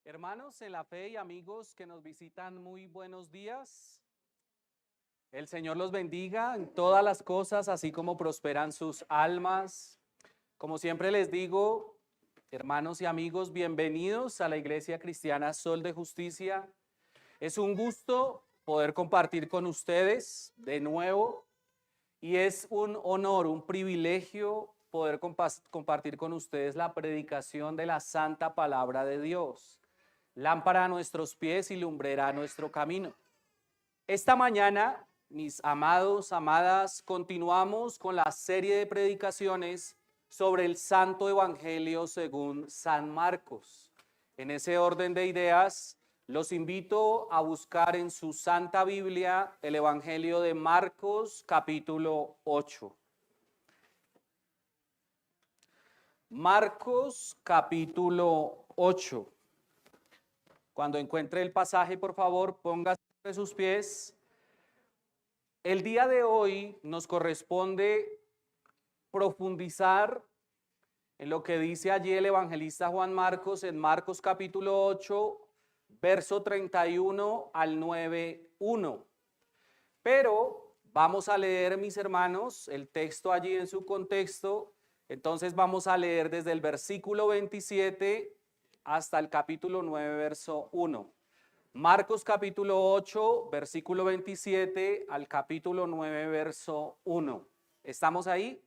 Hermanos en la fe y amigos que nos visitan, muy buenos días. El Señor los bendiga en todas las cosas, así como prosperan sus almas. Como siempre les digo, hermanos y amigos, bienvenidos a la Iglesia Cristiana Sol de Justicia. Es un gusto poder compartir con ustedes de nuevo y es un honor, un privilegio poder compartir con ustedes la predicación de la santa palabra de Dios. Lámpara a nuestros pies y lumbrera a nuestro camino. Esta mañana, mis amados, amadas, continuamos con la serie de predicaciones sobre el Santo Evangelio según San Marcos. En ese orden de ideas, los invito a buscar en su Santa Biblia el Evangelio de Marcos, capítulo 8. Marcos, capítulo 8. Cuando encuentre el pasaje, por favor, póngase sobre sus pies. El día de hoy nos corresponde profundizar en lo que dice allí el evangelista Juan Marcos en Marcos capítulo 8, verso 31 al 9:1. Pero vamos a leer, mis hermanos, el texto allí en su contexto. Entonces vamos a leer desde el versículo 27 hasta el capítulo 9, verso 1. Marcos capítulo 8, versículo 27 al capítulo 9, verso 1. ¿Estamos ahí?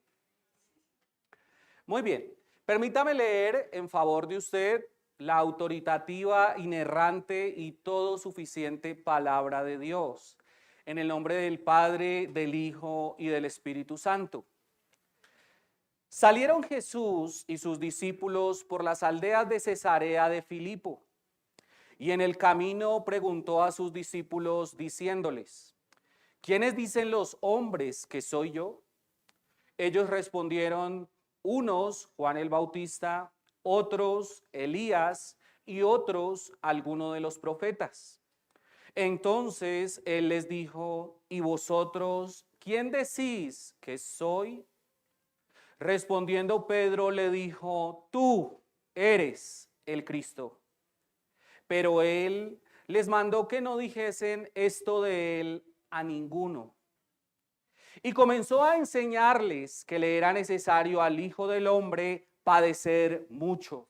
Muy bien. Permítame leer en favor de usted la autoritativa, inerrante y todo suficiente palabra de Dios. En el nombre del Padre, del Hijo y del Espíritu Santo. Salieron Jesús y sus discípulos por las aldeas de Cesarea de Filipo, y en el camino preguntó a sus discípulos diciéndoles: ¿quiénes dicen los hombres que soy yo? Ellos respondieron: unos Juan el Bautista, otros Elías y otros alguno de los profetas. Entonces él les dijo: ¿y vosotros quién decís que soy? Respondiendo Pedro le dijo: tú eres el Cristo. Pero él les mandó que no dijesen esto de él a ninguno. Y comenzó a enseñarles que le era necesario al Hijo del Hombre padecer mucho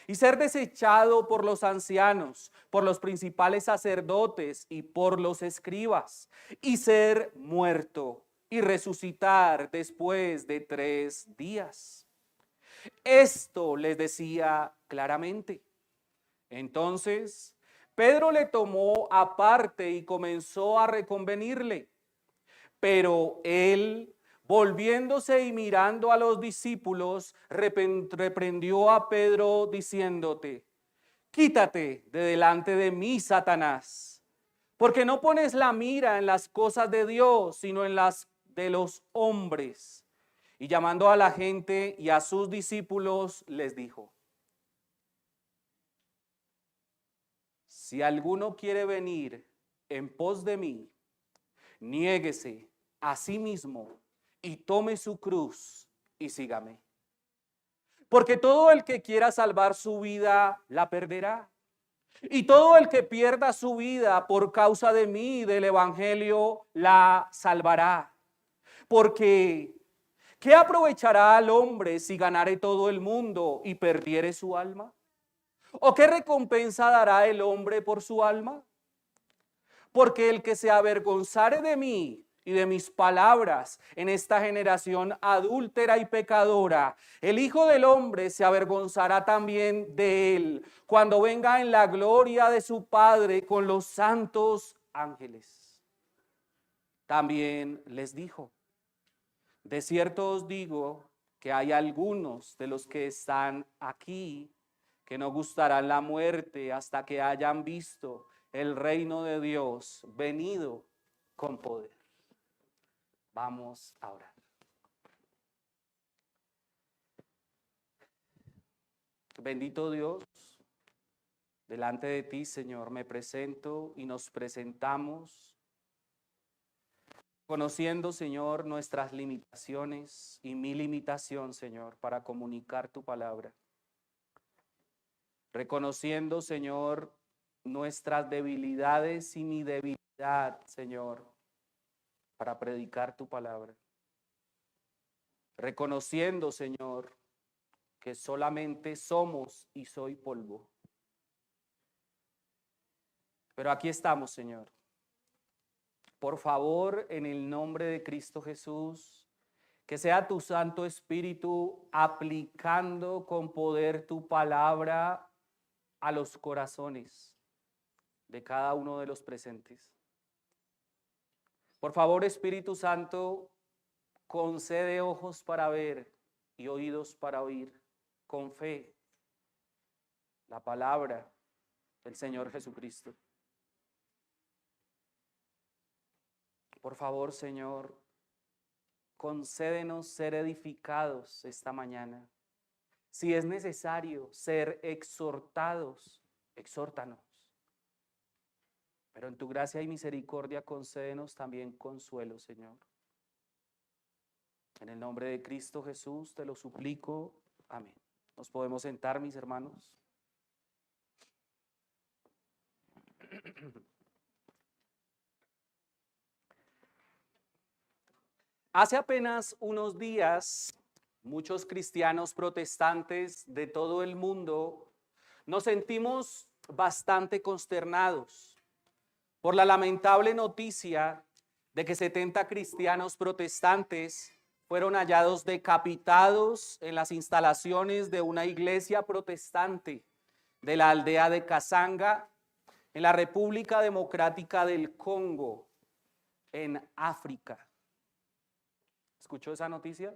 y ser desechado por los ancianos, por los principales sacerdotes y por los escribas, y ser muerto y resucitar después de 3 días. Esto les decía claramente. Entonces Pedro le tomó aparte y comenzó a reconvenirle. Pero él, volviéndose y mirando a los discípulos, reprendió a Pedro diciéndote: quítate de delante de mí, Satanás, porque no pones la mira en las cosas de Dios, sino en las de los hombres. Y llamando a la gente y a sus discípulos, les dijo: si alguno quiere venir en pos de mí, niéguese a sí mismo y tome su cruz y sígame. Porque todo el que quiera salvar su vida la perderá. Y todo el que pierda su vida por causa de mí y del evangelio la salvará. Porque ¿qué aprovechará al hombre si ganare todo el mundo y perdiere su alma? ¿O qué recompensa dará el hombre por su alma? Porque el que se avergonzare de mí y de mis palabras en esta generación adúltera y pecadora, el Hijo del Hombre se avergonzará también de él cuando venga en la gloria de su Padre con los santos ángeles. También les dijo: de cierto os digo que hay algunos de los que están aquí que no gustarán la muerte hasta que hayan visto el reino de Dios venido con poder. Vamos a orar. Bendito Dios, delante de ti, Señor, me presento y nos presentamos, conociendo, Señor, nuestras limitaciones y mi limitación, Señor, para comunicar tu palabra. reconociendo, Señor, nuestras debilidades y mi debilidad, Señor, para predicar tu palabra. Reconociendo, Señor, que solamente somos y soy polvo. Pero aquí estamos, Señor. Por favor, en el nombre de Cristo Jesús, que sea tu Santo Espíritu aplicando con poder tu palabra a los corazones de cada uno de los presentes. Por favor, Espíritu Santo, concede ojos para ver y oídos para oír con fe la palabra del Señor Jesucristo. Por favor, Señor, concédenos ser edificados esta mañana. Si es necesario ser exhortados, exhórtanos. Pero en tu gracia y misericordia concédenos también consuelo, Señor. En el nombre de Cristo Jesús te lo suplico. Amén. ¿Nos podemos sentar, mis hermanos? Hace apenas unos días, muchos cristianos protestantes de todo el mundo nos sentimos bastante consternados por la lamentable noticia de que 70 cristianos protestantes fueron hallados decapitados en las instalaciones de una iglesia protestante de la aldea de Kasanga, en la República Democrática del Congo, en África. ¿Escuchó esa noticia?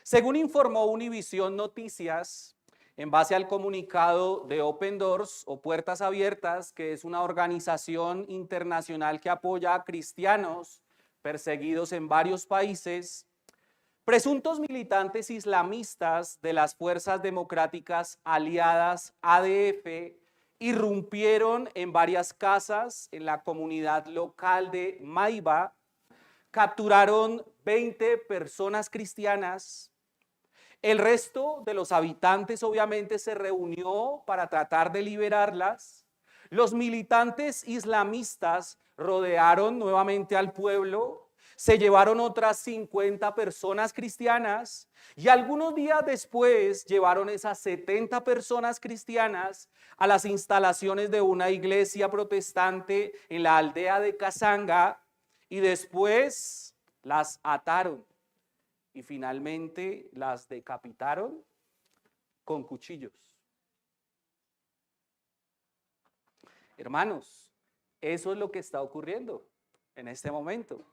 Según informó Univisión Noticias, en base al comunicado de Open Doors o Puertas Abiertas, que es una organización internacional que apoya a cristianos perseguidos en varios países, presuntos militantes islamistas de las Fuerzas Democráticas Aliadas ADF irrumpieron en varias casas en la comunidad local de Maiba, capturaron 20 personas cristianas. El resto de los habitantes obviamente se reunió para tratar de liberarlas. Los militantes islamistas rodearon nuevamente al pueblo, se llevaron otras 50 personas cristianas y algunos días después llevaron esas 70 personas cristianas a las instalaciones de una iglesia protestante en la aldea de Kasanga y después las ataron y finalmente las decapitaron con cuchillos. Hermanos, eso es lo que está ocurriendo en este momento.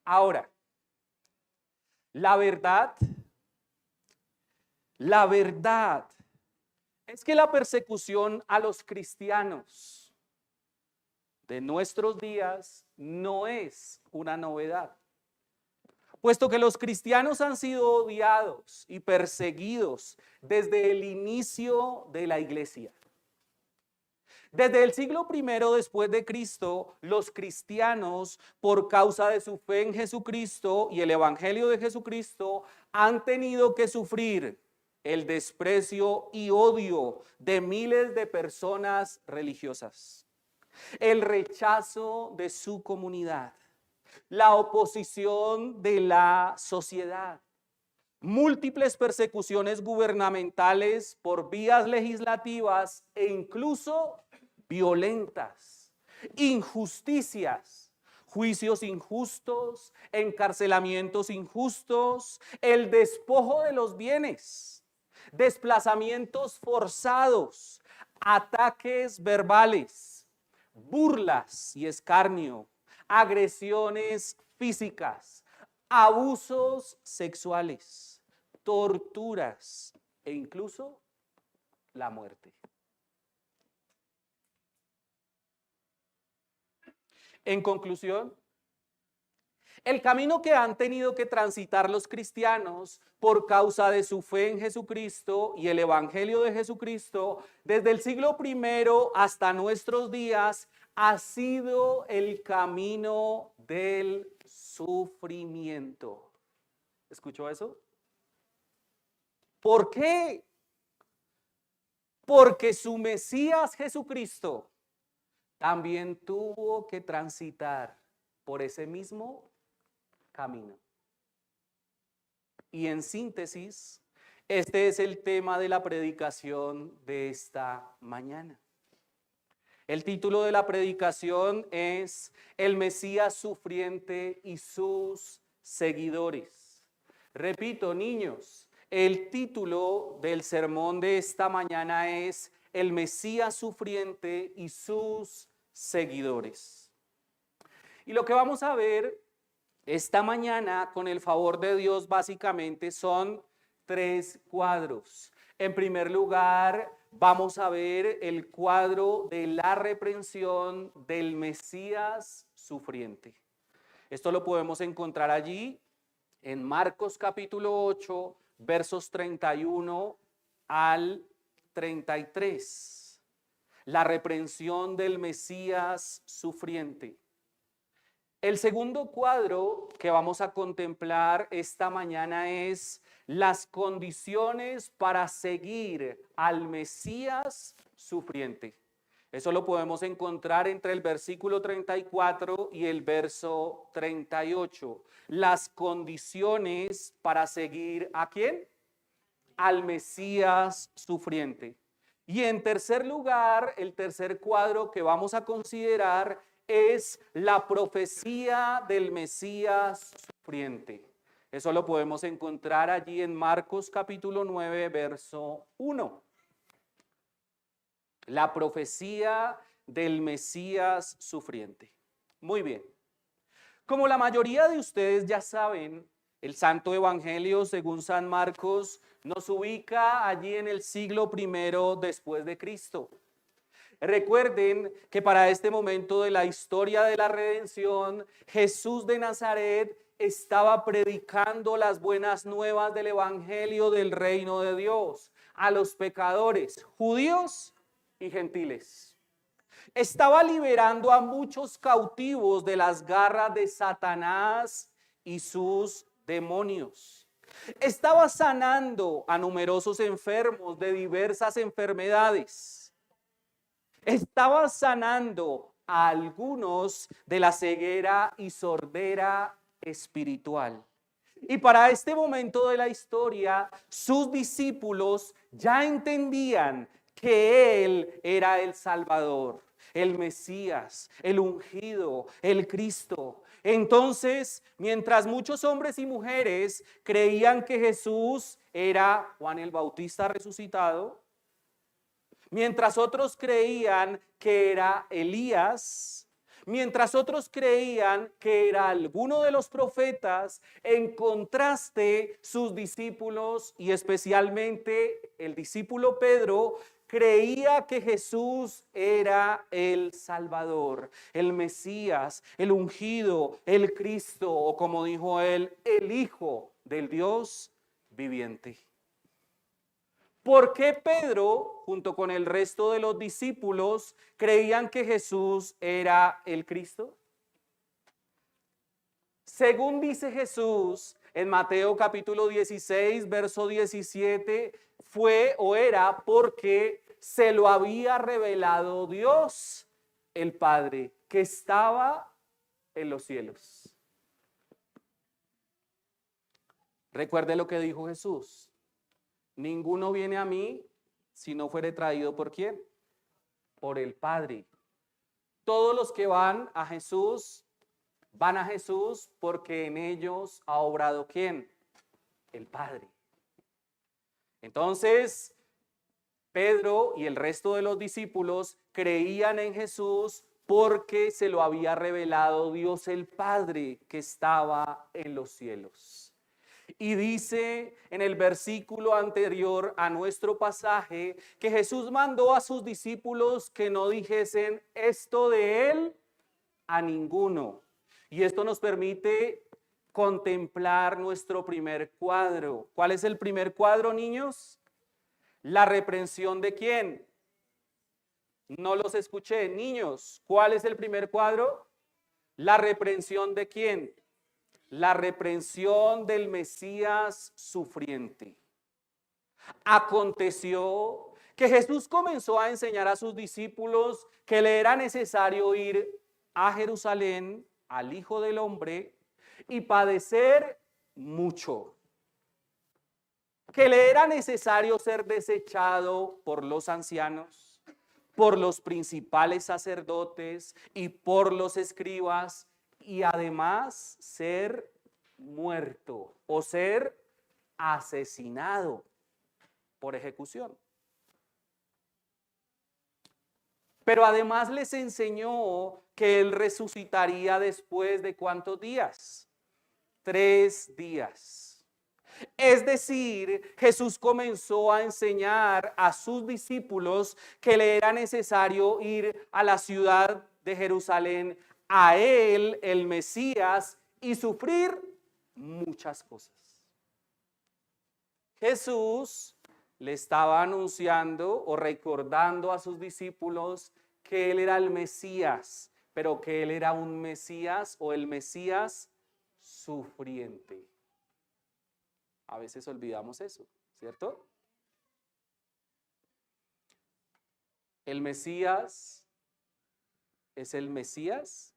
Ahora, la verdad es que la persecución a los cristianos de nuestros días no es una novedad, puesto que los cristianos han sido odiados y perseguidos desde el inicio de la iglesia. Desde el siglo I después de Cristo, los cristianos, por causa de su fe en Jesucristo y el evangelio de Jesucristo, han tenido que sufrir el desprecio y odio de miles de personas religiosas, el rechazo de su comunidad, la oposición de la sociedad, múltiples persecuciones gubernamentales por vías legislativas e incluso violentas, injusticias, juicios injustos, encarcelamientos injustos, el despojo de los bienes, desplazamientos forzados, ataques verbales, burlas y escarnio, agresiones físicas, abusos sexuales, torturas e incluso la muerte. En conclusión, el camino que han tenido que transitar los cristianos por causa de su fe en Jesucristo y el evangelio de Jesucristo desde el siglo I hasta nuestros días ha sido el camino del sufrimiento. ¿Escuchó eso? ¿Por qué? Porque su Mesías Jesucristo también tuvo que transitar por ese mismo camino. Y en síntesis, este es el tema de la predicación de esta mañana. El título de la predicación es El Mesías sufriente y sus seguidores. Repito, niños, el título del sermón de esta mañana es El Mesías sufriente y sus seguidores. Y lo que vamos a ver esta mañana, con el favor de Dios, básicamente son 3 cuadros. En primer lugar, vamos a ver el cuadro de la reprensión del Mesías sufriente. Esto lo podemos encontrar allí en Marcos capítulo 8, versos 31 al 33. La reprensión del Mesías sufriente. El segundo cuadro que vamos a contemplar esta mañana es las condiciones para seguir al Mesías sufriente. Eso lo podemos encontrar entre el versículo 34 y el verso 38. Las condiciones para seguir ¿a quién? Al Mesías sufriente. Y en tercer lugar, el tercer cuadro que vamos a considerar es la profecía del Mesías sufriente. Eso lo podemos encontrar allí en Marcos capítulo 9, verso 1. La profecía del Mesías sufriente. Muy bien. Como la mayoría de ustedes ya saben, el Santo Evangelio, según San Marcos, nos ubica allí en el siglo I después de Cristo. Recuerden que para este momento de la historia de la redención, Jesús de Nazaret estaba predicando las buenas nuevas del Evangelio del reino de Dios a los pecadores, judíos y gentiles. Estaba liberando a muchos cautivos de las garras de Satanás y sus demonios. Estaba sanando a numerosos enfermos de diversas enfermedades. Estaba sanando a algunos de la ceguera y sordera espiritual. Y para este momento de la historia, sus discípulos ya entendían que Él era el Salvador, el Mesías, el ungido, el Cristo. Entonces, mientras muchos hombres y mujeres creían que Jesús era Juan el Bautista resucitado, mientras otros creían que era Elías, mientras otros creían que era alguno de los profetas, en contraste sus discípulos y especialmente el discípulo Pedro creía que Jesús era el Salvador, el Mesías, el ungido, el Cristo, o como dijo él, el Hijo del Dios viviente. ¿Por qué Pedro, junto con el resto de los discípulos, creían que Jesús era el Cristo? Según dice Jesús en Mateo capítulo 16, verso 17, fue o era porque se lo había revelado Dios, el Padre, que estaba en los cielos. Recuerde lo que dijo Jesús. Ninguno viene a mí si no fuere traído ¿por quién? Por el Padre. Todos los que van a Jesús porque en ellos ha obrado ¿quién? El Padre. Entonces, Pedro y el resto de los discípulos creían en Jesús porque se lo había revelado Dios el Padre que estaba en los cielos. Y dice en el versículo anterior a nuestro pasaje que Jesús mandó a sus discípulos que no dijesen esto de él a ninguno. Y esto nos permite contemplar nuestro primer cuadro. ¿Cuál es el primer cuadro, niños? La reprensión de ¿quién? No los escuché, niños. ¿Cuál es el primer cuadro? La reprensión de ¿quién? la reprensión del Mesías sufriente. Aconteció que Jesús comenzó a enseñar a sus discípulos que le era necesario ir a Jerusalén, al Hijo del Hombre, y padecer mucho. Que le era necesario ser desechado por los ancianos, por los principales sacerdotes y por los escribas, y además ser muerto o ser asesinado por ejecución. Pero además les enseñó que él resucitaría después de ¿cuántos días? 3 días. Es decir, Jesús comenzó a enseñar a sus discípulos que le era necesario ir a la ciudad de Jerusalén, a él, el Mesías, y sufrir muchas cosas. Jesús le estaba anunciando o recordando a sus discípulos que él era el Mesías, pero que él era un Mesías o el Mesías sufriente. A veces olvidamos eso, ¿cierto? El Mesías es el Mesías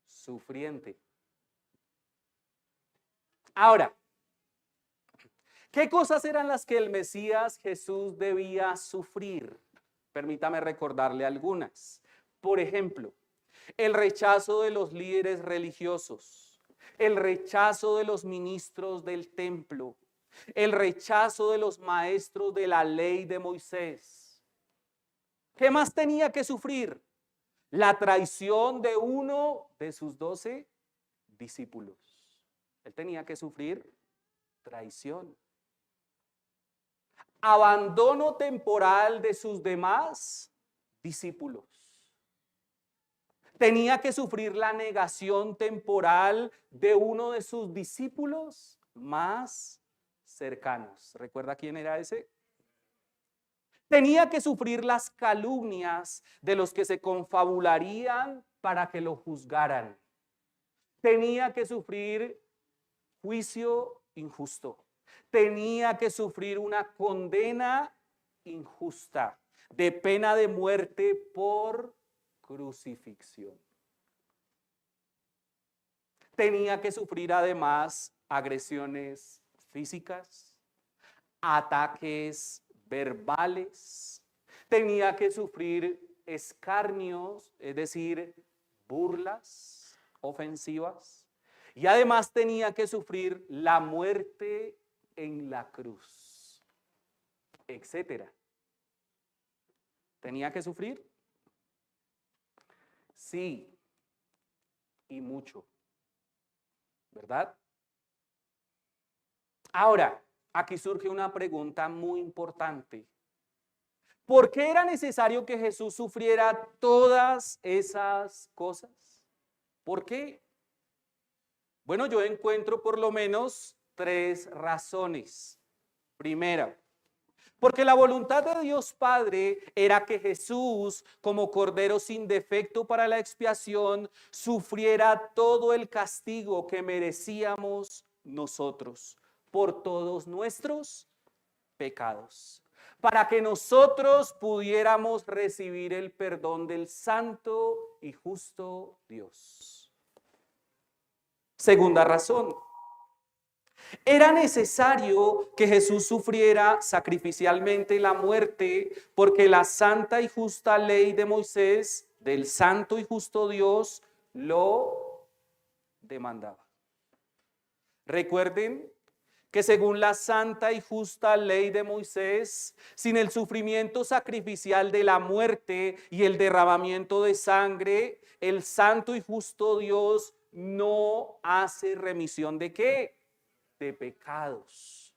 sufriente. Ahora, ¿qué cosas eran las que el Mesías Jesús debía sufrir? Permítame recordarle algunas. Por ejemplo, el rechazo de los líderes religiosos, el rechazo de los ministros del templo, el rechazo de los maestros de la ley de Moisés. ¿Qué más tenía que sufrir? La traición de uno de sus 12 discípulos. Él tenía que sufrir traición. Abandono temporal de sus demás discípulos. Tenía que sufrir la negación temporal de uno de sus discípulos más cercanos. ¿Recuerda quién era ese? Tenía que sufrir las calumnias de los que se confabularían para que lo juzgaran. Tenía que sufrir juicio injusto. Tenía que sufrir una condena injusta de pena de muerte por crucifixión. Tenía que sufrir además agresiones físicas, ataques verbales. Tenía que sufrir escarnios, es decir, burlas ofensivas. Y además tenía que sufrir la muerte en la cruz, etcétera. ¿Tenía que sufrir? Sí, y mucho, ¿verdad? Ahora, aquí surge una pregunta muy importante. ¿Por qué era necesario que Jesús sufriera todas esas cosas? ¿Por qué? Bueno, yo encuentro por lo menos 3 razones. Primera, porque la voluntad de Dios Padre era que Jesús, como Cordero sin defecto para la expiación, sufriera todo el castigo que merecíamos nosotros por todos nuestros pecados, para que nosotros pudiéramos recibir el perdón del santo y justo Dios. Segunda razón. Era necesario que Jesús sufriera sacrificialmente la muerte porque la santa y justa ley de Moisés, del santo y justo Dios, lo demandaba. Recuerden que según la santa y justa ley de Moisés, sin el sufrimiento sacrificial de la muerte y el derramamiento de sangre, el santo y justo Dios no hace remisión ¿de qué? De pecados.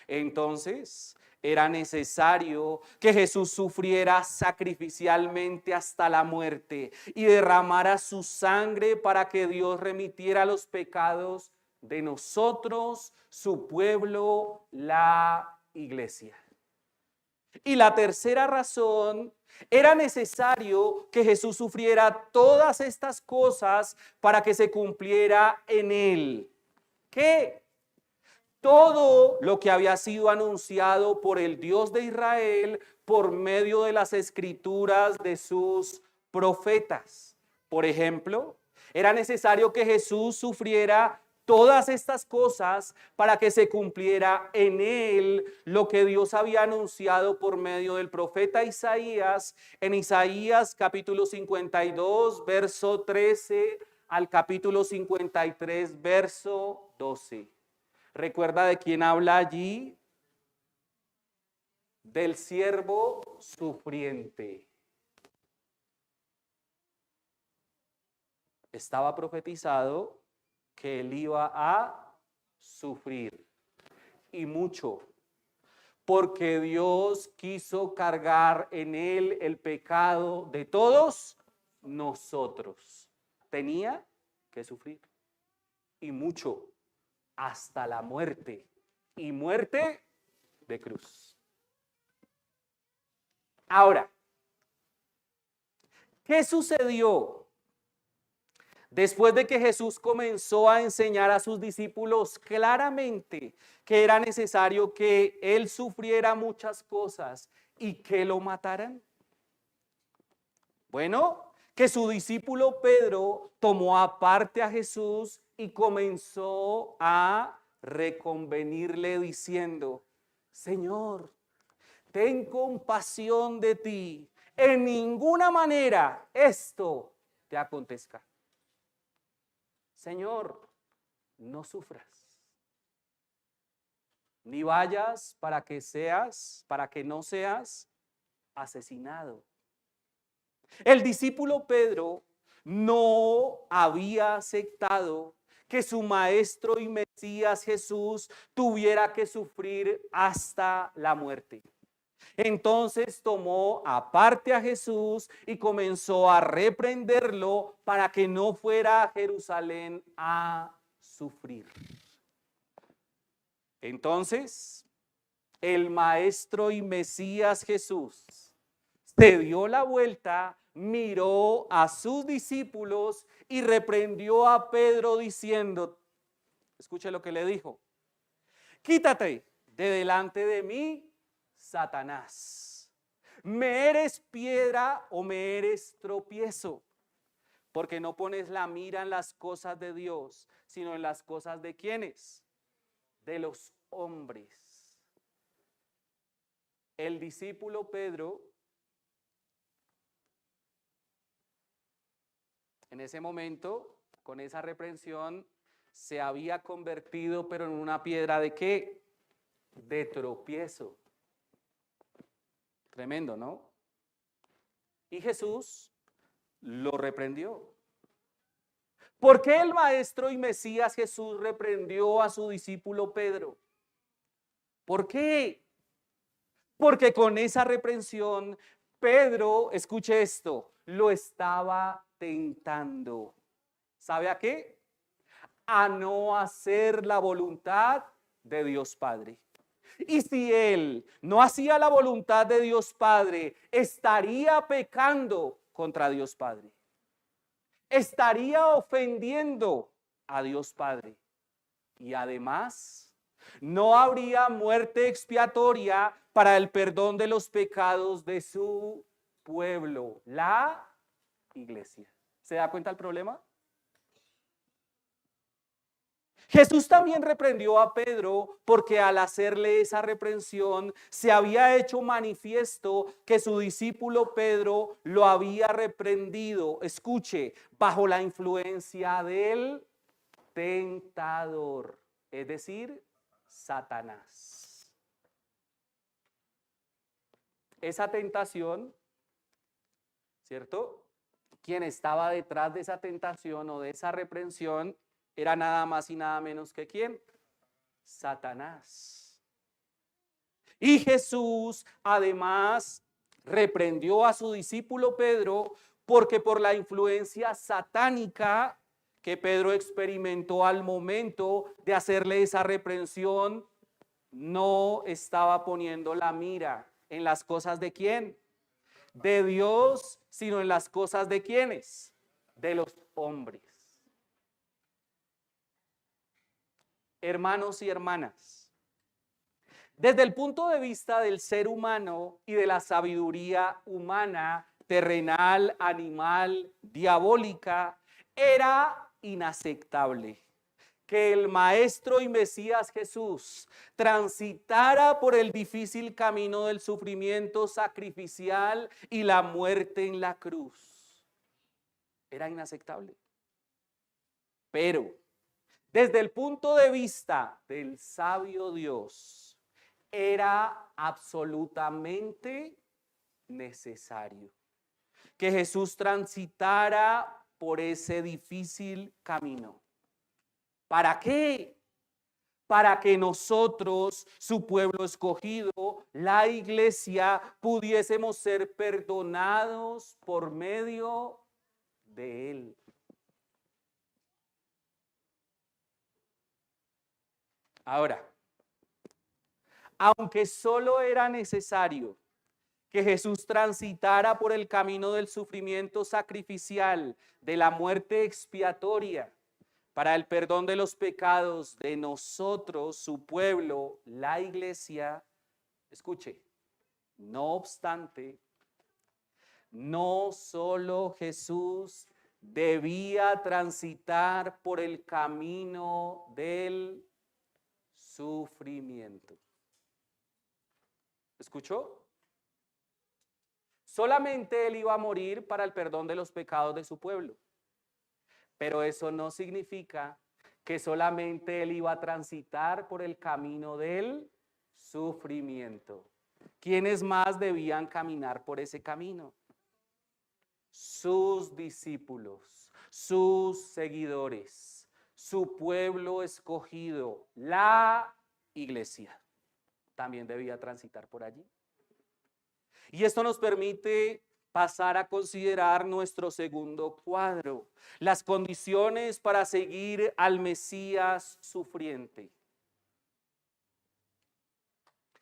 Entonces, era necesario que Jesús sufriera sacrificialmente hasta la muerte y derramara su sangre para que Dios remitiera los pecados de nosotros, su pueblo, la iglesia. Y la tercera razón, era necesario que Jesús sufriera todas estas cosas para que se cumpliera en él que todo lo que había sido anunciado por el Dios de Israel por medio de las escrituras de sus profetas. Por ejemplo, era necesario que Jesús sufriera todas estas cosas para que se cumpliera en él lo que Dios había anunciado por medio del profeta Isaías, en Isaías capítulo 52, verso 13 al capítulo 53, verso 12. ¿Recuerda de quién habla allí? Del siervo sufriente. Estaba profetizado que él iba a sufrir, y mucho, porque Dios quiso cargar en él el pecado de todos nosotros. Tenía que sufrir, y mucho, hasta la muerte, y muerte de cruz. Ahora, ¿qué sucedió después de que Jesús comenzó a enseñar a sus discípulos claramente que era necesario que él sufriera muchas cosas y que lo mataran? Bueno, que su discípulo Pedro tomó aparte a Jesús y comenzó a reconvenirle diciendo: Señor, ten compasión de ti, en ninguna manera esto te acontezca. Señor, no sufras, ni vayas para que no seas asesinado. El discípulo Pedro no había aceptado que su maestro y Mesías Jesús tuviera que sufrir hasta la muerte. Entonces tomó aparte a Jesús y comenzó a reprenderlo para que no fuera a Jerusalén a sufrir. Entonces, el maestro y Mesías Jesús se dio la vuelta, miró a sus discípulos y reprendió a Pedro diciendo, escuche lo que le dijo: quítate de delante de mí, Satanás. ¿Me eres piedra o me eres tropiezo? Porque no pones la mira en las cosas de Dios, sino en las cosas de ¿quiénes? De los hombres. El discípulo Pedro, en ese momento, con esa reprensión, se había convertido, pero en una piedra ¿de qué? De tropiezo. Tremendo, ¿no? Y Jesús lo reprendió. ¿Por qué el maestro y Mesías Jesús reprendió a su discípulo Pedro? ¿Por qué? Porque con esa reprensión, Pedro, escuche esto, lo estaba tentando. ¿Sabe a qué? A no hacer la voluntad de Dios Padre. Y si él no hacía la voluntad de Dios Padre, estaría pecando contra Dios Padre. Estaría ofendiendo a Dios Padre. Y además, no habría muerte expiatoria para el perdón de los pecados de su pueblo, la iglesia. ¿Se da cuenta el problema? Jesús también reprendió a Pedro porque al hacerle esa reprensión se había hecho manifiesto que su discípulo Pedro lo había reprendido, escuche, bajo la influencia del tentador, es decir, Satanás. Esa tentación, ¿cierto? Quien estaba detrás de esa tentación o de esa reprensión era nada más y nada menos que ¿quién? Satanás. Y Jesús además reprendió a su discípulo Pedro porque por la influencia satánica que Pedro experimentó al momento de hacerle esa reprensión, no estaba poniendo la mira en las cosas de quién, de Dios, sino en las cosas de quiénes, de los hombres. Hermanos y hermanas, desde el punto de vista del ser humano y de la sabiduría humana, terrenal, animal, diabólica, era inaceptable que el Maestro y Mesías Jesús transitara por el difícil camino del sufrimiento sacrificial y la muerte en la cruz. Era inaceptable. Pero desde el punto de vista del sabio Dios, era absolutamente necesario que Jesús transitara por ese difícil camino. ¿Para qué? Para que nosotros, su pueblo escogido, la iglesia, pudiésemos ser perdonados por medio de él. Ahora, aunque solo era necesario que Jesús transitara por el camino del sufrimiento sacrificial, de la muerte expiatoria, para el perdón de los pecados de nosotros, su pueblo, la iglesia, escuche, no obstante, no solo Jesús debía transitar por el camino del sufrimiento. ¿Escuchó? Solamente él iba a morir para el perdón de los pecados de su pueblo. Pero eso no significa que solamente él iba a transitar por el camino del sufrimiento. ¿Quiénes más debían caminar por ese camino? Sus discípulos, sus seguidores, su pueblo escogido, la iglesia. También debía transitar por allí. Y esto nos permite pasar a considerar nuestro segundo cuadro, las condiciones para seguir al Mesías sufriente.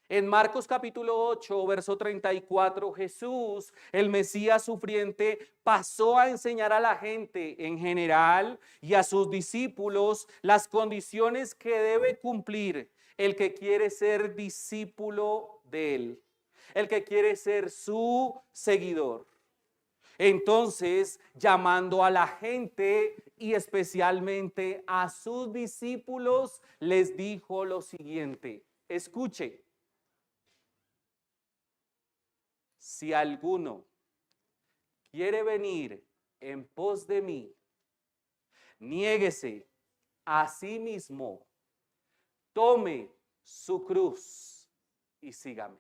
En Marcos capítulo 8, verso 34, Jesús, el Mesías sufriente, pasó a enseñar a la gente en general y a sus discípulos las condiciones que debe cumplir el que quiere ser discípulo de él, el que quiere ser su seguidor. Entonces, llamando a la gente y especialmente a sus discípulos, les dijo lo siguiente: escuche, si alguno quiere venir en pos de mí, niéguese a sí mismo, tome su cruz y sígame.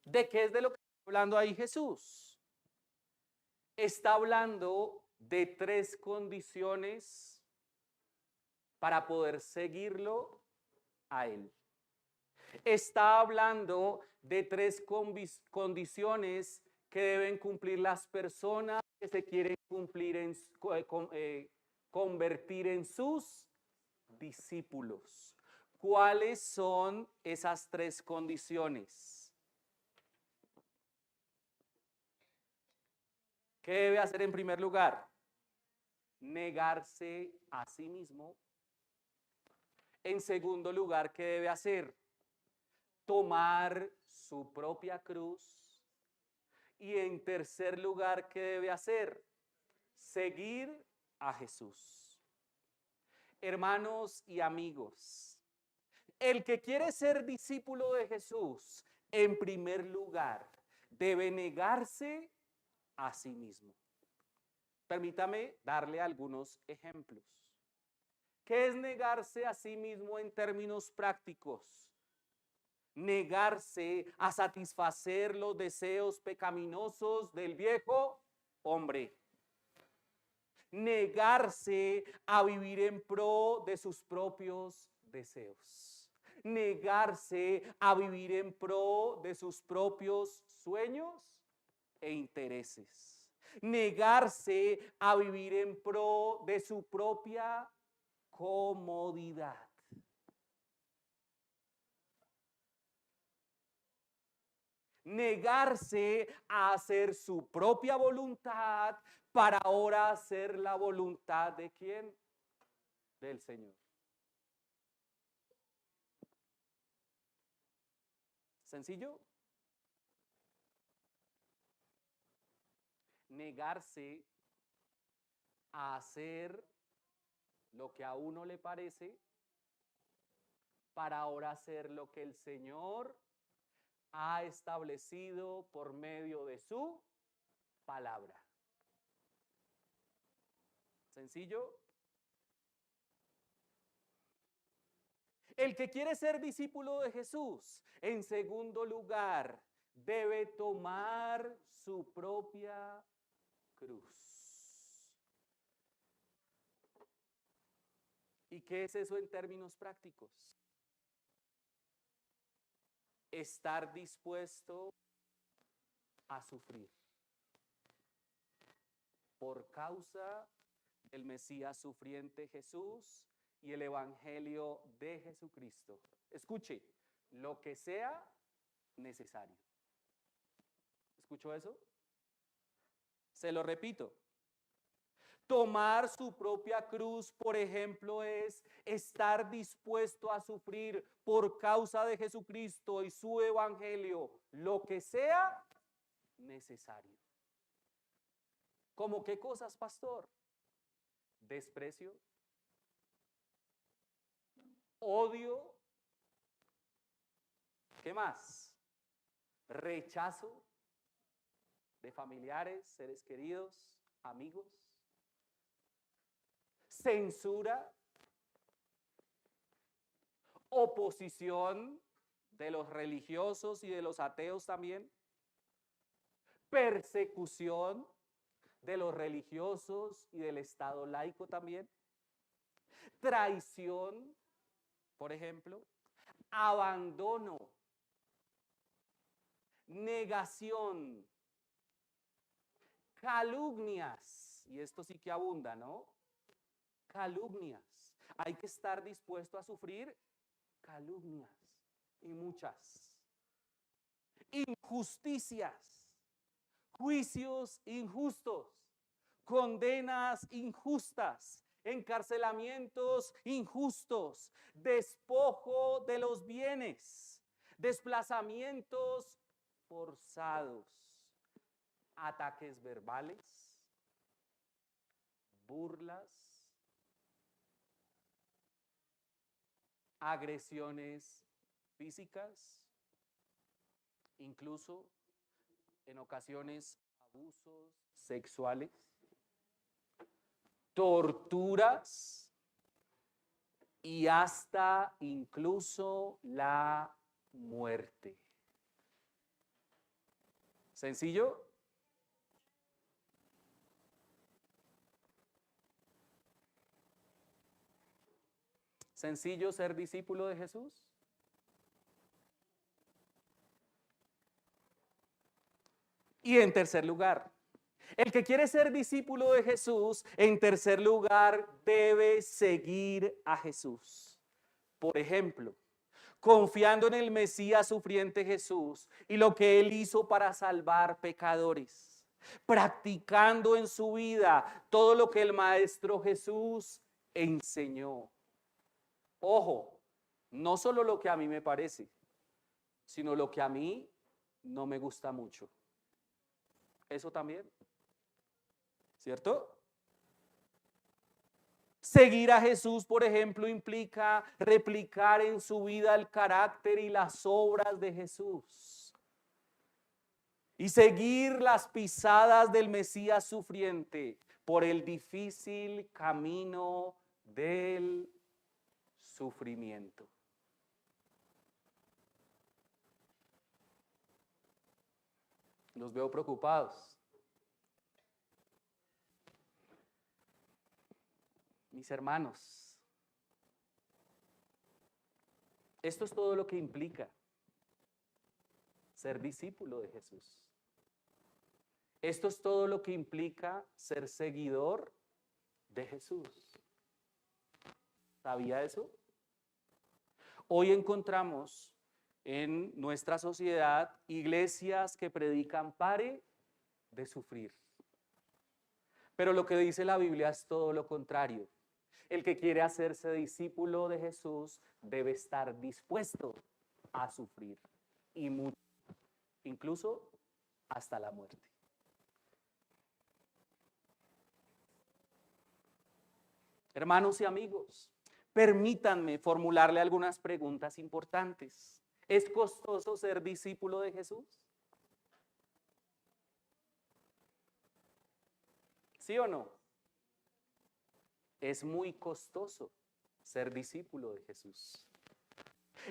¿De qué es de lo que está hablando ahí Jesús? Está hablando de tres condiciones para poder seguirlo a él. Está hablando de tres condiciones que deben cumplir las personas que se quieren convertir en sus discípulos. ¿Cuáles son esas tres condiciones? ¿Qué debe hacer en primer lugar? Negarse a sí mismo. En segundo lugar, ¿qué debe hacer? Tomar su propia cruz. Y en tercer lugar, ¿qué debe hacer? Seguir a Jesús. Hermanos y amigos, el que quiere ser discípulo de Jesús, en primer lugar, debe negarse a sí mismo. Permítame darle algunos ejemplos. ¿Qué es negarse a sí mismo en términos prácticos? Negarse a satisfacer los deseos pecaminosos del viejo hombre. Negarse a vivir en pro de sus propios deseos. Negarse a vivir en pro de sus propios sueños e intereses. Negarse a vivir en pro de su propia comodidad. Negarse a hacer su propia voluntad para ahora hacer la voluntad de ¿quién? Del Señor. ¿Sencillo? Negarse a hacer lo que a uno le parece para ahora hacer lo que el Señor ha establecido por medio de su palabra. ¿Sencillo? El que quiere ser discípulo de Jesús, en segundo lugar, debe tomar su propia cruz. ¿Y qué es eso en términos prácticos? Estar dispuesto a sufrir por causa del Mesías sufriente Jesús y el Evangelio de Jesucristo. Escuche, lo que sea necesario. ¿Escuchó eso? Se lo repito. Tomar su propia cruz, por ejemplo, es estar dispuesto a sufrir por causa de Jesucristo y su Evangelio, lo que sea necesario. ¿Cómo qué cosas, pastor? Desprecio, odio, ¿qué más? Rechazo de familiares, seres queridos, amigos, censura, oposición de los religiosos y de los ateos también, persecución de los religiosos y del Estado laico también, traición, por ejemplo, abandono, negación, calumnias, y esto sí que abunda, ¿no? Calumnias. Hay que estar dispuesto a sufrir calumnias y muchas. Injusticias, juicios injustos, condenas injustas, encarcelamientos injustos, despojo de los bienes, desplazamientos forzados, ataques verbales, burlas, agresiones físicas, incluso en ocasiones abusos sexuales, torturas y hasta incluso la muerte. ¿Sencillo? ¿Sencillo ser discípulo de Jesús? Y en tercer lugar, el que quiere ser discípulo de Jesús, en tercer lugar, debe seguir a Jesús. Por ejemplo, confiando en el Mesías sufriente Jesús y lo que Él hizo para salvar pecadores, practicando en su vida todo lo que el Maestro Jesús enseñó. Ojo, no solo lo que a mí me parece, sino lo que a mí no me gusta mucho. Eso también, ¿cierto? Seguir a Jesús, por ejemplo, implica replicar en su vida el carácter y las obras de Jesús. Y seguir las pisadas del Mesías sufriente por el difícil camino del sufrimiento. Los veo preocupados. Mis hermanos, esto es todo lo que implica ser discípulo de Jesús. Esto es todo lo que implica ser seguidor de Jesús. ¿Sabía eso? Hoy encontramos en nuestra sociedad iglesias que predican pare de sufrir. Pero lo que dice la Biblia es todo lo contrario. El que quiere hacerse discípulo de Jesús debe estar dispuesto a sufrir y mucho, incluso hasta la muerte. Hermanos y amigos, permítanme formularle algunas preguntas importantes. ¿Es costoso ser discípulo de Jesús? ¿Sí o no? Es muy costoso ser discípulo de Jesús.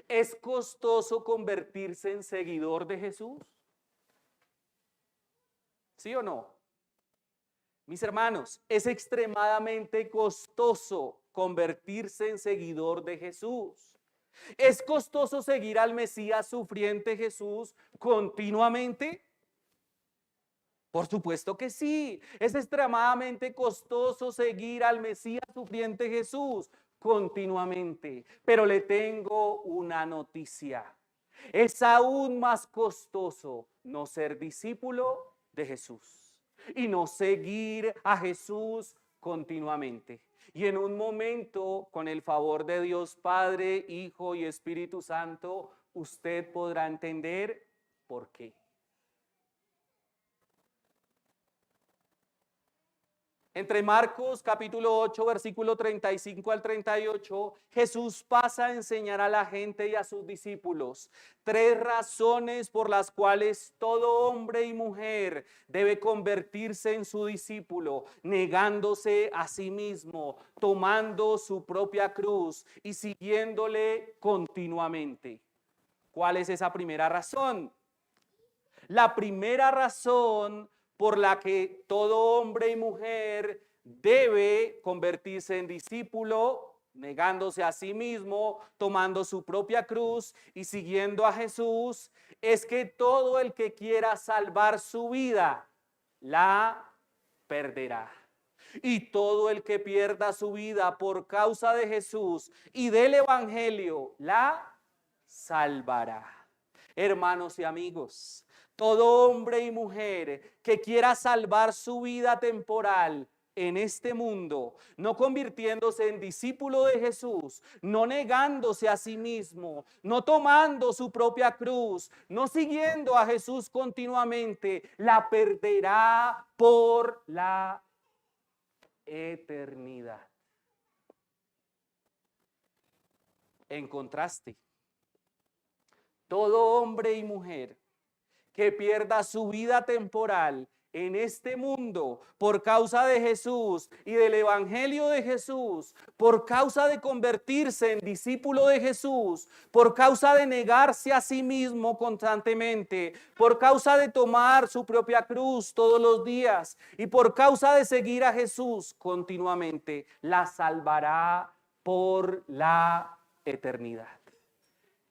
¿Es costoso convertirse en seguidor de Jesús? ¿Sí o no? Mis hermanos, es extremadamente costoso convertirse en seguidor de Jesús. ¿Es costoso seguir al Mesías sufriente Jesús continuamente? Por supuesto que sí. Es extremadamente costoso seguir al Mesías sufriente Jesús continuamente. Pero le tengo una noticia. Es aún más costoso no ser discípulo de Jesús y no seguir a Jesús continuamente. Y en un momento, con el favor de Dios Padre, Hijo y Espíritu Santo, usted podrá entender por qué. Entre Marcos capítulo 8, versículo 35 al 38, Jesús pasa a enseñar a la gente y a sus discípulos 3 razones por las cuales todo hombre y mujer debe convertirse en su discípulo, negándose a sí mismo, tomando su propia cruz y siguiéndole continuamente. ¿Cuál es esa primera razón? La primera razón por la que todo hombre y mujer debe convertirse en discípulo, negándose a sí mismo, tomando su propia cruz y siguiendo a Jesús, es que todo el que quiera salvar su vida, la perderá. Y todo el que pierda su vida por causa de Jesús y del Evangelio, la salvará. Hermanos y amigos, todo hombre y mujer que quiera salvar su vida temporal en este mundo, no convirtiéndose en discípulo de Jesús, no negándose a sí mismo, no tomando su propia cruz, no siguiendo a Jesús continuamente, la perderá por la eternidad. En contraste, todo hombre y mujer que pierda su vida temporal en este mundo por causa de Jesús y del Evangelio de Jesús, por causa de convertirse en discípulo de Jesús, por causa de negarse a sí mismo constantemente, por causa de tomar su propia cruz todos los días y por causa de seguir a Jesús continuamente, la salvará por la eternidad.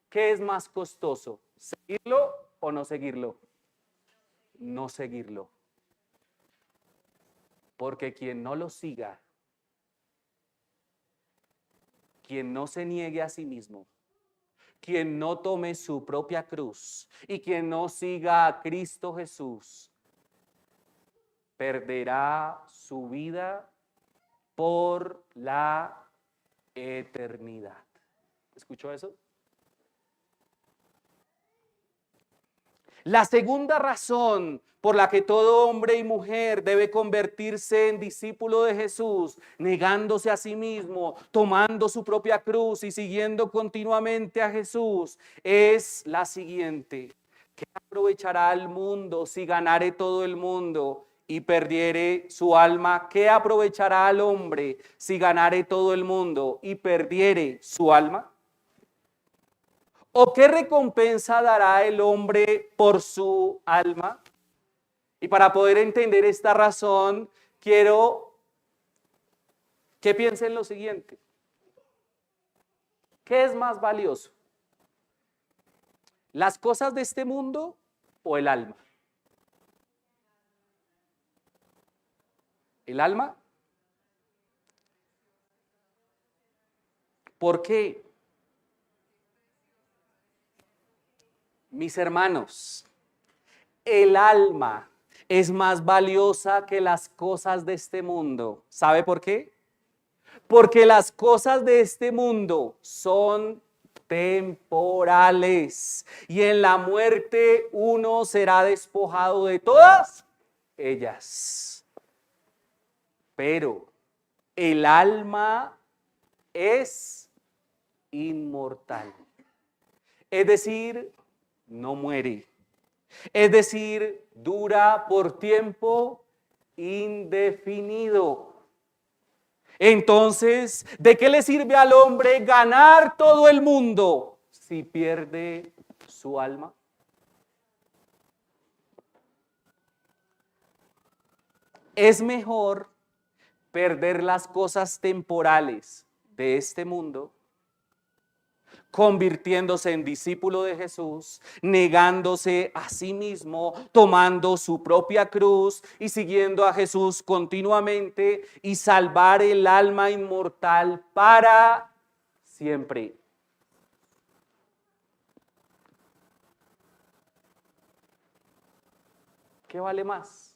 ¿Qué es más costoso? ¿Seguirlo o no seguirlo? No seguirlo. Porque quien no lo siga, quien no se niegue a sí mismo, quien no tome su propia cruz y quien no siga a Cristo Jesús, perderá su vida por la eternidad. ¿Escuchó eso? La segunda razón por la que todo hombre y mujer debe convertirse en discípulo de Jesús, negándose a sí mismo, tomando su propia cruz y siguiendo continuamente a Jesús, es la siguiente: ¿qué aprovechará el mundo si ganare todo el mundo y perdiere su alma? ¿Qué aprovechará al hombre si ganare todo el mundo y perdiere su alma? ¿O qué recompensa dará el hombre por su alma? Y para poder entender esta razón, quiero que piensen lo siguiente. ¿Qué es más valioso? ¿Las cosas de este mundo o el alma? ¿El alma? ¿Por qué? Mis hermanos, el alma es más valiosa que las cosas de este mundo. ¿Sabe por qué? Porque las cosas de este mundo son temporales y en la muerte uno será despojado de todas ellas. Pero el alma es inmortal. Es decir, no muere. Es decir, dura por tiempo indefinido. Entonces, ¿de qué le sirve al hombre ganar todo el mundo si pierde su alma? Es mejor perder las cosas temporales de este mundo, convirtiéndose en discípulo de Jesús, negándose a sí mismo, tomando su propia cruz y siguiendo a Jesús continuamente y salvar el alma inmortal para siempre. ¿Qué vale más?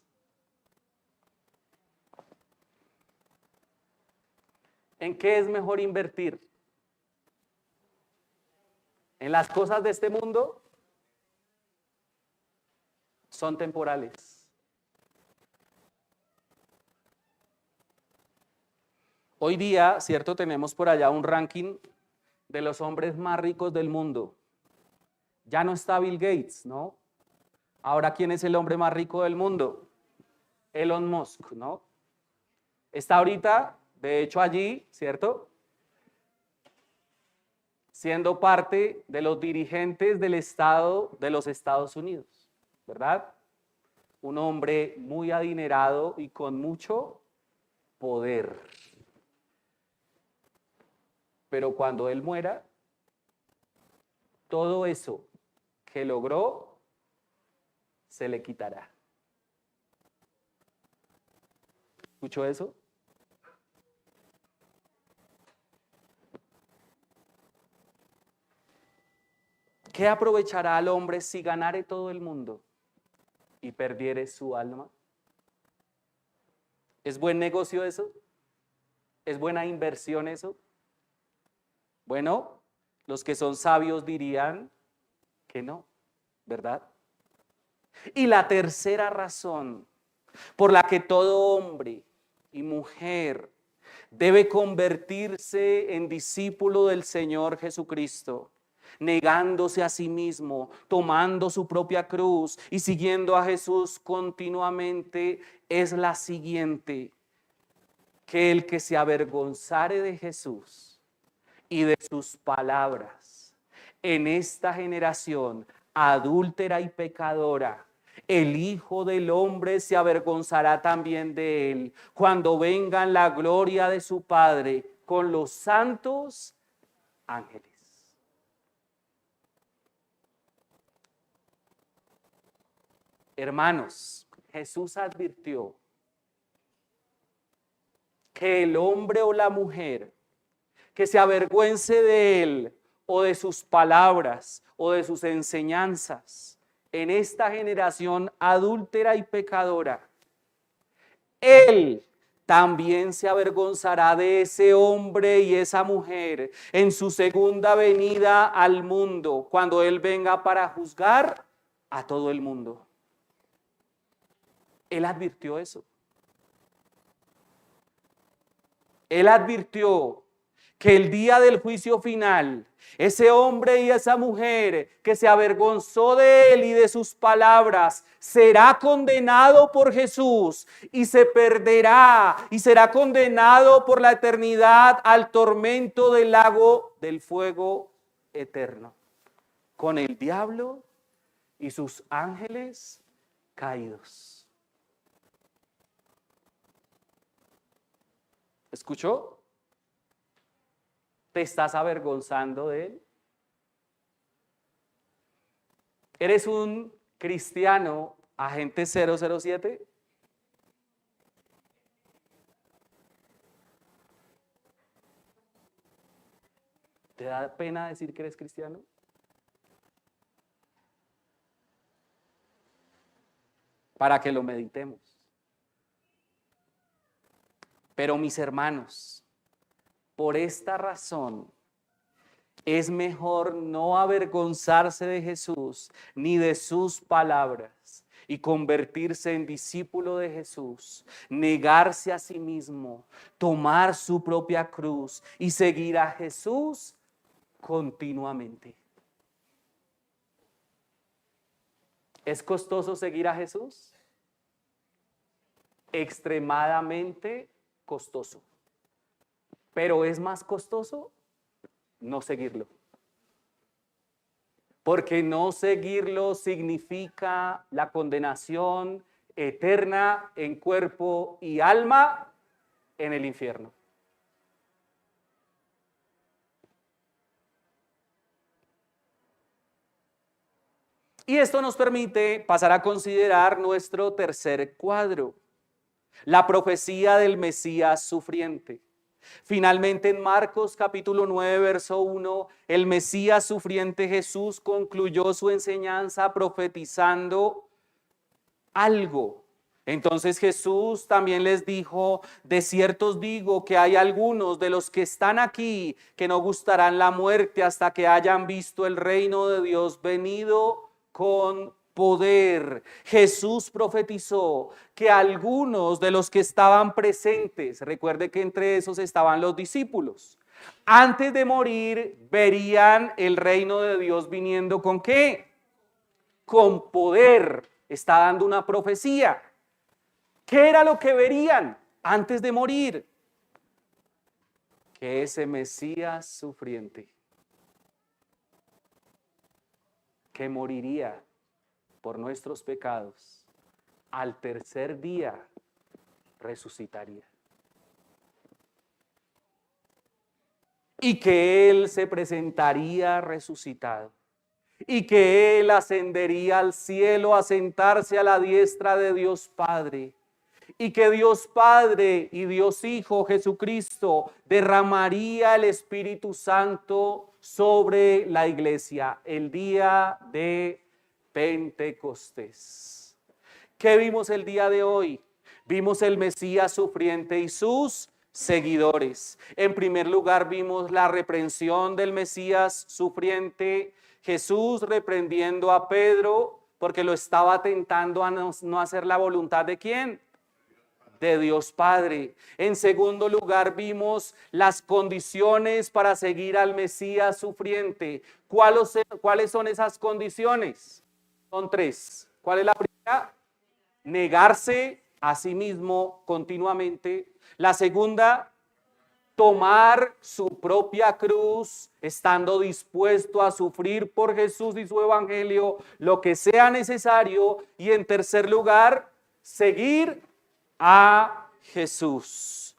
¿En qué es mejor invertir? ¿En las cosas de este mundo? Son temporales. Hoy día, ¿cierto? Tenemos por allá un ranking de los hombres más ricos del mundo. Ya no está Bill Gates, ¿no? Ahora, ¿quién es el hombre más rico del mundo? Elon Musk, ¿no? Está ahorita, de hecho, allí, ¿cierto? Siendo parte de los dirigentes del Estado de los Estados Unidos, ¿verdad? Un hombre muy adinerado y con mucho poder. Pero cuando él muera, todo eso que logró se le quitará. ¿Escuchó eso? ¿Qué aprovechará al hombre si ganare todo el mundo y perdiere su alma? ¿Es buen negocio eso? ¿Es buena inversión eso? Bueno, los que son sabios dirían que no, ¿verdad? Y la tercera razón por la que todo hombre y mujer debe convertirse en discípulo del Señor Jesucristo, negándose a sí mismo, tomando su propia cruz y siguiendo a Jesús continuamente, es la siguiente: que el que se avergonzare de Jesús y de sus palabras en esta generación adúltera y pecadora, el Hijo del Hombre se avergonzará también de él cuando venga en la gloria de su Padre con los santos ángeles. Hermanos, Jesús advirtió que el hombre o la mujer que se avergüence de él o de sus palabras o de sus enseñanzas en esta generación adúltera y pecadora, él también se avergonzará de ese hombre y esa mujer en su segunda venida al mundo, cuando él venga para juzgar a todo el mundo. Él advirtió eso. Él advirtió que el día del juicio final, ese hombre y esa mujer que se avergonzó de él y de sus palabras, será condenado por Jesús y se perderá y será condenado por la eternidad al tormento del lago del fuego eterno, con el diablo y sus ángeles caídos. ¿Escuchó? ¿Te estás avergonzando de él? ¿Eres un cristiano agente 007? ¿Te da pena decir que eres cristiano? para que lo meditemos. Pero mis hermanos, por esta razón es mejor no avergonzarse de Jesús ni de sus palabras y convertirse en discípulo de Jesús, negarse a sí mismo, tomar su propia cruz y seguir a Jesús continuamente. ¿Es costoso seguir a Jesús? Extremadamente costoso. Pero es más costoso no seguirlo. Porque no seguirlo significa la condenación eterna en cuerpo y alma en el infierno. Y esto nos permite pasar a considerar nuestro tercer cuadro, la profecía del Mesías sufriente. Finalmente, en Marcos capítulo 9, verso 1, el Mesías sufriente Jesús concluyó su enseñanza profetizando algo. Entonces Jesús también les dijo: de cierto os digo que hay algunos de los que están aquí que no gustarán la muerte hasta que hayan visto el reino de Dios venido con poder. Jesús profetizó que algunos de los que estaban presentes, recuerde que entre esos estaban los discípulos, antes de morir verían el reino de Dios viniendo ¿con qué? Con poder. Está dando una profecía. ¿Qué era lo que verían antes de morir? Que ese Mesías sufriente, que moriría por nuestros pecados, al tercer día resucitaría. Y que Él se presentaría resucitado. Y que Él ascendería al cielo a sentarse a la diestra de Dios Padre. Y que Dios Padre y Dios Hijo Jesucristo derramaría el Espíritu Santo sobre la iglesia el día de Pentecostés. ¿Qué vimos el día de hoy? Vimos el Mesías sufriente y sus seguidores. En primer lugar, vimos la reprensión del Mesías sufriente, Jesús reprendiendo a Pedro porque lo estaba tentando a no hacer la voluntad ¿de quién? De Dios Padre. En segundo lugar, vimos las condiciones para seguir al Mesías sufriente. ¿Cuáles son esas condiciones? Son tres. ¿Cuál es la primera? Negarse a sí mismo continuamente. La segunda, tomar su propia cruz, estando dispuesto a sufrir por Jesús y su evangelio lo que sea necesario. Y en tercer lugar, seguir a Jesús.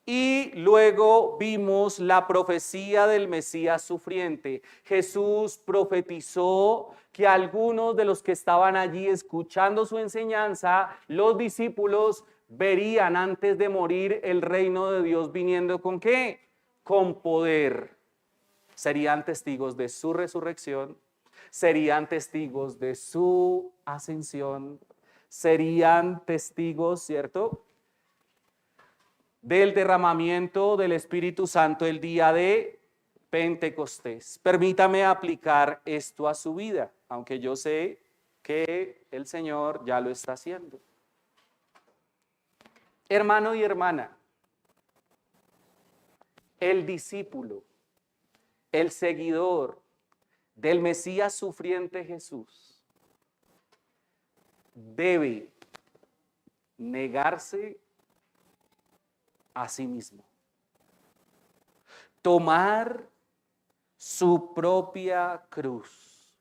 Y luego vimos la profecía del Mesías sufriente. Jesús profetizó que algunos de los que estaban allí escuchando su enseñanza, los discípulos, verían antes de morir el reino de Dios viniendo ¿con qué? Con poder. Serían testigos de su resurrección, serían testigos de su ascensión, serían testigos, ¿cierto?, del derramamiento del Espíritu Santo el día de Pentecostés. Permítame aplicar esto a su vida, aunque yo sé que el Señor ya lo está haciendo. Hermano y hermana, el discípulo, el seguidor del Mesías sufriente Jesús debe negarse a sí mismo, tomar su propia cruz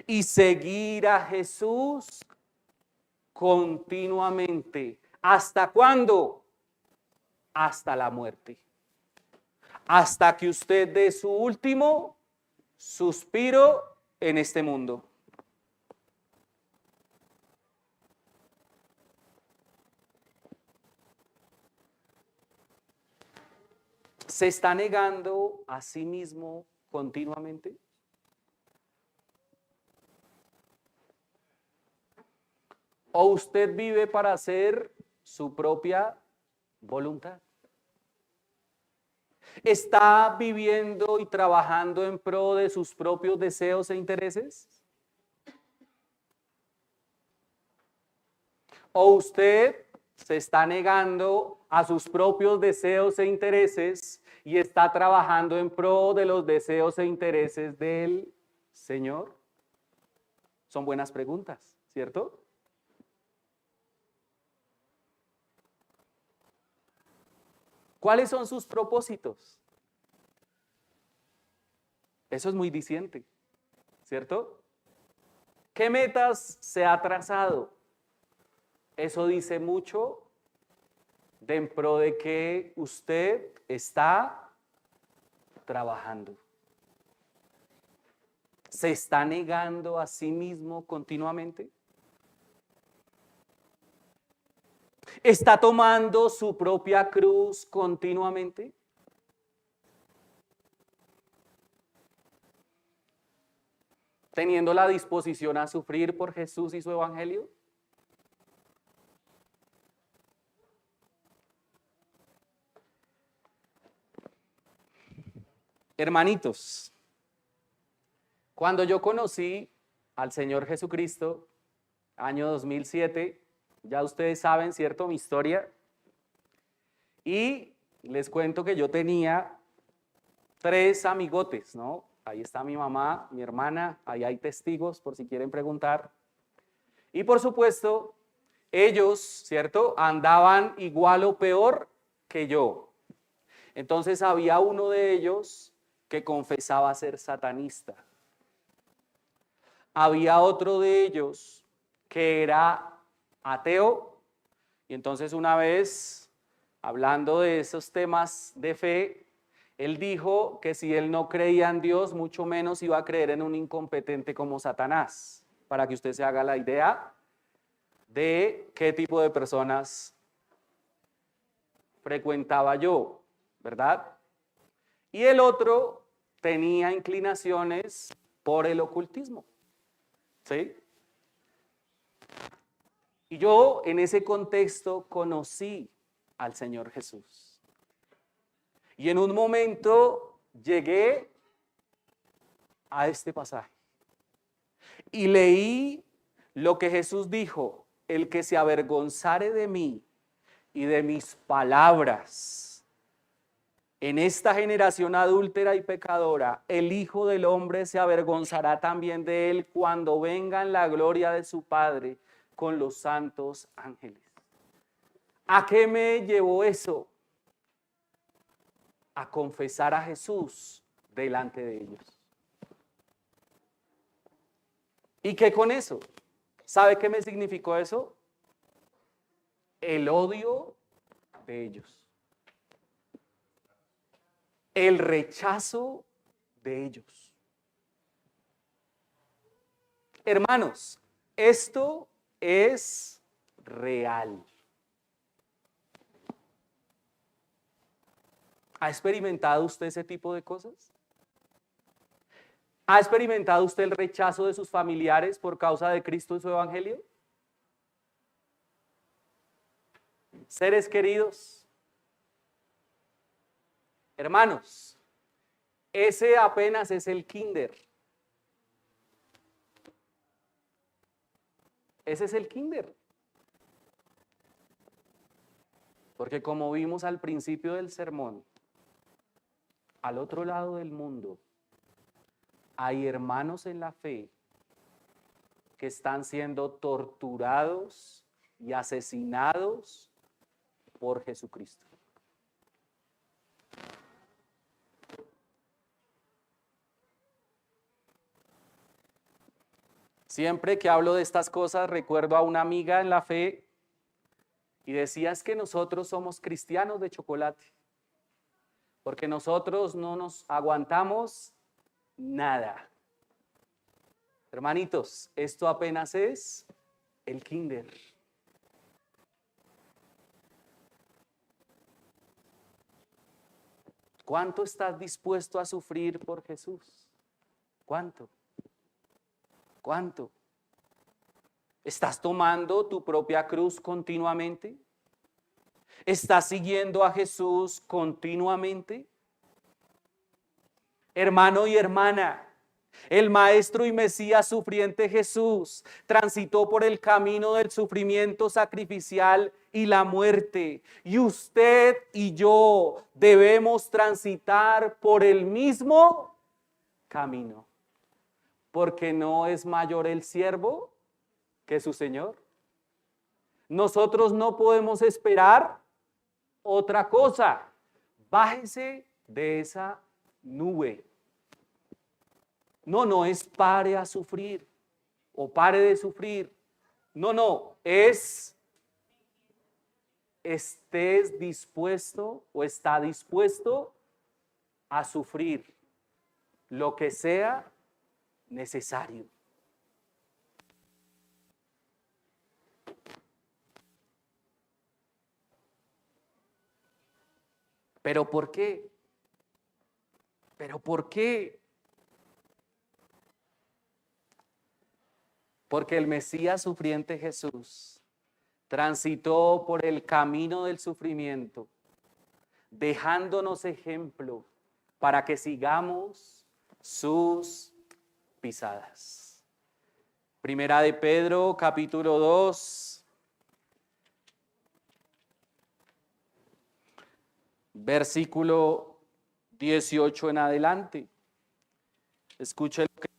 y seguir a Jesús continuamente. ¿Hasta cuándo? Hasta la muerte. Hasta que usted dé su último suspiro en este mundo. ¿Se está negando a sí mismo continuamente? ¿O usted vive para hacer su propia voluntad? ¿Está viviendo y trabajando en pro de sus propios deseos e intereses? ¿O usted se está negando a sus propios deseos e intereses y está trabajando en pro de los deseos e intereses del Señor? Son buenas preguntas, ¿cierto? ¿Cuáles son sus propósitos? Eso es muy diciente, ¿cierto? ¿Qué metas se ha trazado? Eso dice mucho de en pro de que usted está trabajando. ¿Se está negando a sí mismo continuamente? ¿Está tomando su propia cruz continuamente? ¿Teniendo la disposición a sufrir por Jesús y su evangelio? Hermanitos, cuando yo conocí al Señor Jesucristo, año 2007, ya ustedes saben, ¿cierto? Mi historia. Y les cuento que yo tenía 3 amigotes, ¿no? Ahí está mi mamá, mi hermana, ahí hay testigos por si quieren preguntar. Y por supuesto, ellos, ¿cierto? Andaban igual o peor que yo. Entonces había uno de ellos que confesaba ser satanista. Había otro de ellos que era ateo. Y entonces una vez, hablando de esos temas de fe, él dijo que si él no creía en Dios, mucho menos iba a creer en un incompetente como Satanás, para que usted se haga la idea de qué tipo de personas frecuentaba yo, ¿verdad? Y el otro tenía inclinaciones por el ocultismo, ¿sí? Y yo en ese contexto conocí al Señor Jesús. Y en un momento llegué a este pasaje y leí lo que Jesús dijo: el que se avergonzare de mí y de mis palabras en esta generación adúltera y pecadora, el Hijo del Hombre se avergonzará también de él cuando venga en la gloria de su Padre con los santos ángeles. ¿A qué me llevó eso? A confesar a Jesús delante de ellos. ¿Y qué con eso? ¿Sabe qué me significó eso? El odio de ellos. El rechazo de ellos. Hermanos, esto es real. ¿Ha experimentado usted ese tipo de cosas? ¿Ha experimentado usted el rechazo de sus familiares por causa de Cristo y su evangelio? Seres queridos, hermanos, ese apenas es el kinder. Ese es el kinder. Porque como vimos al principio del sermón, al otro lado del mundo hay hermanos en la fe que están siendo torturados y asesinados por Jesucristo. Siempre que hablo de estas cosas recuerdo a una amiga en la fe y decía: es que nosotros somos cristianos de chocolate, porque nosotros no nos aguantamos nada. Hermanitos, esto apenas es el kinder. ¿Cuánto estás dispuesto a sufrir por Jesús? ¿Cuánto? ¿Cuánto? ¿Estás tomando tu propia cruz continuamente? ¿Estás siguiendo a Jesús continuamente? Hermano y hermana, el Maestro y Mesías sufriente Jesús transitó por el camino del sufrimiento sacrificial y la muerte. Y usted y yo debemos transitar por el mismo camino. Porque no es mayor el siervo que su Señor. Nosotros no podemos esperar otra cosa. Bájese de esa nube. No es pare a sufrir o pare de sufrir. No, es estés dispuesto o está dispuesto a sufrir lo que sea necesario. ¿Pero por qué? ¿Pero por qué? Porque el Mesías sufriente Jesús transitó por el camino del sufrimiento, dejándonos ejemplo para que sigamos sus pisadas. Primera de Pedro, capítulo 2, versículo 18 en adelante. Escuche lo que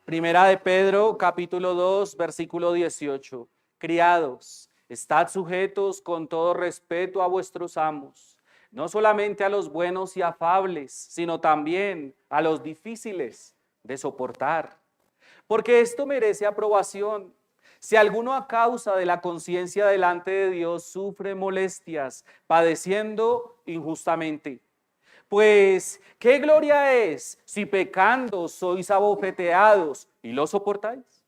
Primera de Pedro, capítulo 2, versículo 18. Criados, estad sujetos con todo respeto a vuestros amos, no solamente a los buenos y afables, sino también a los difíciles de soportar. Porque esto merece aprobación. Si alguno a causa de la conciencia delante de Dios sufre molestias, padeciendo injustamente. Pues, ¿qué gloria es si pecando sois abofeteados y lo soportáis?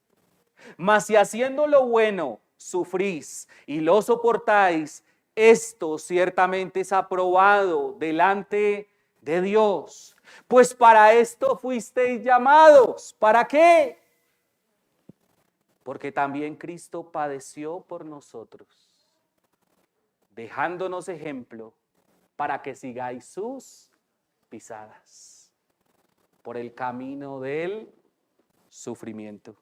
Mas si haciendo lo bueno sufrís y lo soportáis, esto ciertamente es aprobado delante de Dios. Pues para esto fuisteis llamados. ¿Para qué? Porque también Cristo padeció por nosotros, dejándonos ejemplo para que sigáis sus pisadas por el camino del sufrimiento,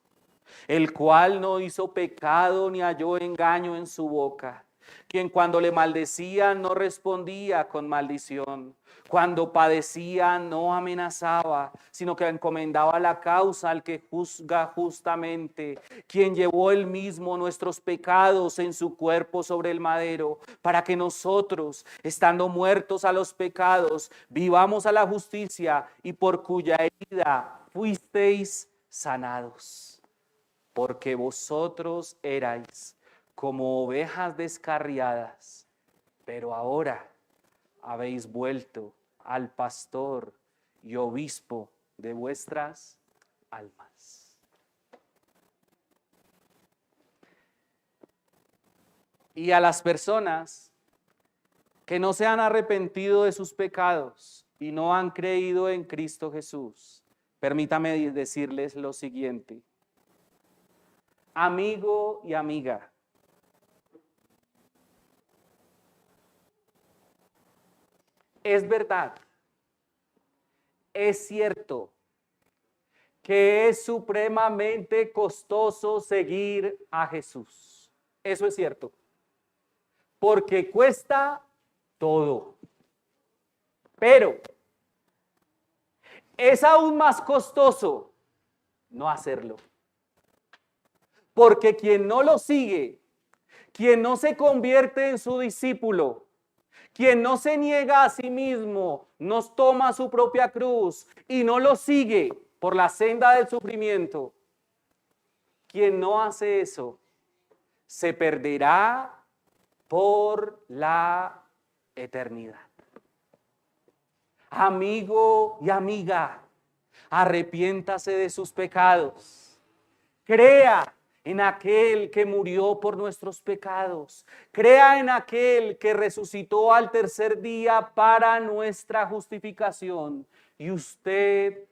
el cual no hizo pecado ni halló engaño en su boca, quien cuando le maldecían no respondía con maldición, cuando padecía no amenazaba, sino que encomendaba la causa al que juzga justamente, quien llevó él mismo nuestros pecados en su cuerpo sobre el madero, para que nosotros, estando muertos a los pecados, vivamos a la justicia, y por cuya herida fuisteis sanados. Porque vosotros erais como ovejas descarriadas, pero ahora habéis vuelto al pastor y obispo de vuestras almas. Y a las personas que no se han arrepentido de sus pecados y no han creído en Cristo Jesús, permítame decirles lo siguiente. Amigo y amiga, es verdad, es cierto que es supremamente costoso seguir a Jesús. Eso es cierto, porque cuesta todo. Pero es aún más costoso no hacerlo. Porque quien no lo sigue, quien no se convierte en su discípulo, quien no se niega a sí mismo, nos toma su propia cruz y no lo sigue por la senda del sufrimiento, quien no hace eso se perderá por la eternidad. Amigo y amiga, arrepiéntase de sus pecados. Crea en aquel que murió por nuestros pecados. Crea en aquel que resucitó al tercer día para nuestra justificación. Y usted